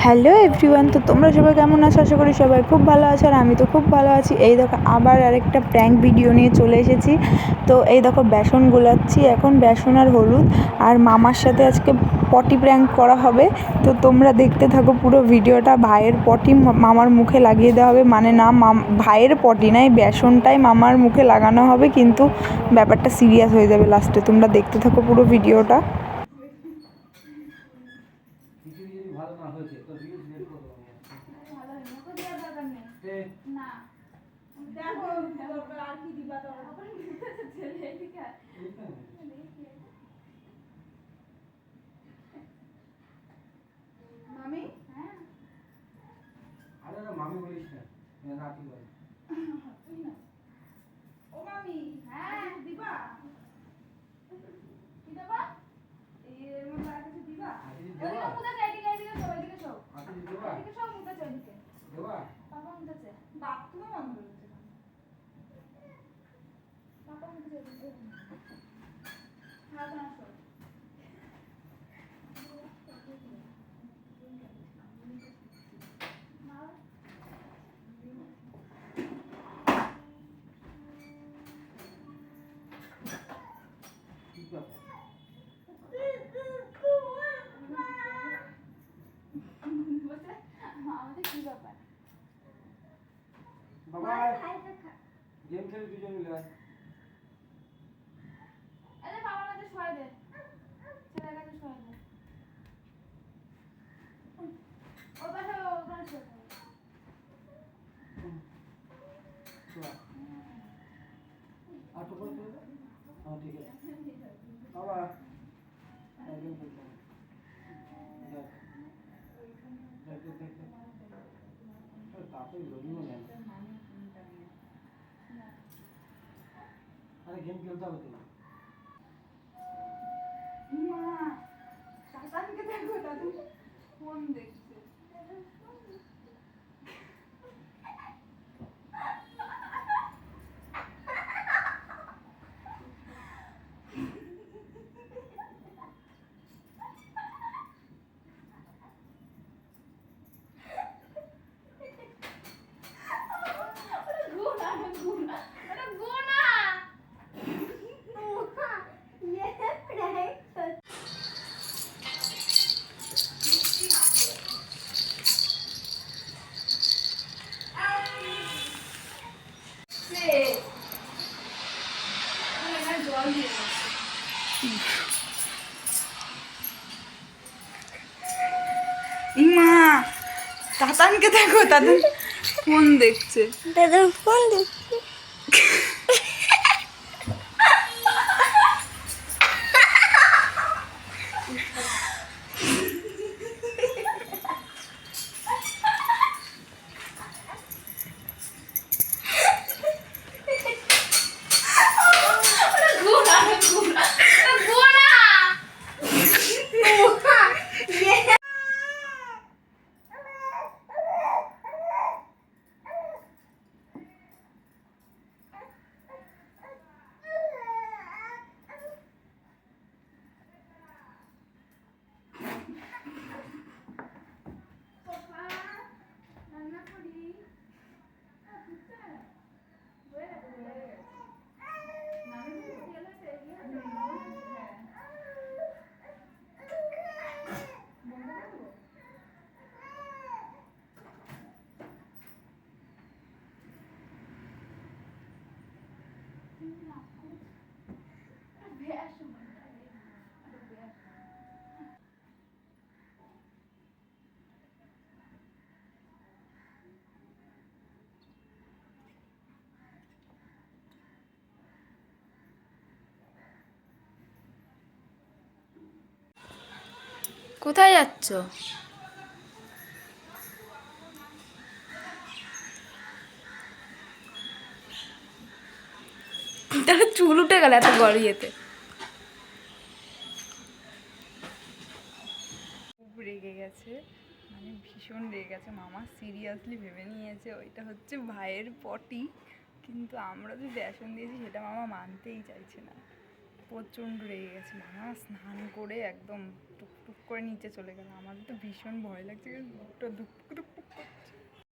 Hello everyone, তো তোমরা সবাই কেমন আছো? আশা করি সবাই খুব ভালো আছো, আর আমি তো খুব ভালো আছি। এই দেখো আবার আরেকটা প্র্যাঙ্ক ভিডিও নিয়ে চলে এসেছি। তো এই দেখো বেসন গোলাচ্ছি এখন, বেসন আর হলুদ, আর মামার সাথে আজকে পটি প্র্যাঙ্ক করা হবে। তো তোমরা দেখতে থাকো পুরো ভিডিওটা। ভাইয়ের পটি মামার মুখে লাগিয়ে দেওয়া হবে, মানে না ভাইয়ের পটি নাই, বেসনটাই মামার মুখে লাগানো হবে, কিন্তু ব্যাপারটা সিরিয়াস হয়ে যাবে লাস্টে। তোমরা দেখতে থাকো পুরো ভিডিওটা। ভালো না হয়েছে তো রিলস বের করব আমি ভালো হয় না তো দেওয়ার দরকার নেই না দেখো আর কি দিবা তোর আপনি দিতেছে ছেলে ঠিক আছে মামি হ্যাঁ আরে না মামি বলিস না নাতি বল তুই না ও মামি হ্যাঁ দিবা কি দেবা এই মনে আর কিছু দিবা ওইদিকে মুদা চাই দিকে এদিকে সব এদিকে সব এদিকে সব মুদা চাই দিকে দেবা পাপা মুদা চাই বাপ তুমি মন বলছো পাপা মুদা চাই দিকে হ্যাঁ না সব বাবা গেম খেলি দুজন মিলে আরে বাবার কাছে শোয় দে ছেলের কাছে শোয় দে ও পাশে ওখানে শোয় শোয়া আর তো বল তো হ্যাঁ ঠিক আছে বাবা গেম খেলতে দেখ দেখ দেখ তাতে রবিও নেই আরে গেম খেলতে হবে তো মা শাসানকে দেখো দাদু ফোন দেখছে মা তাতানকে দেখো, তাতান ফোন দেখছে, দাদা ফোন দেখছে কোথায় যাচ্ছ? তাহলে চুল উঠে গেল এত গড়িয়েতে। খুব রেগে গেছে, মানে ভীষণ রেগে গেছে। মামা সিরিয়াসলি ভেবে নিয়েছে ওইটা হচ্ছে ভাইয়ের পটি, কিন্তু আমরা যে বেসন দিয়েছি সেটা মামা মানতেই চাইছে না। প্রচণ্ড রেগে গেছে। মামা স্নান করে একদম টুক টুক করে নিচে চলে গেল। আমাদের তো ভীষণ ভয় লাগছে, দুটো দুপ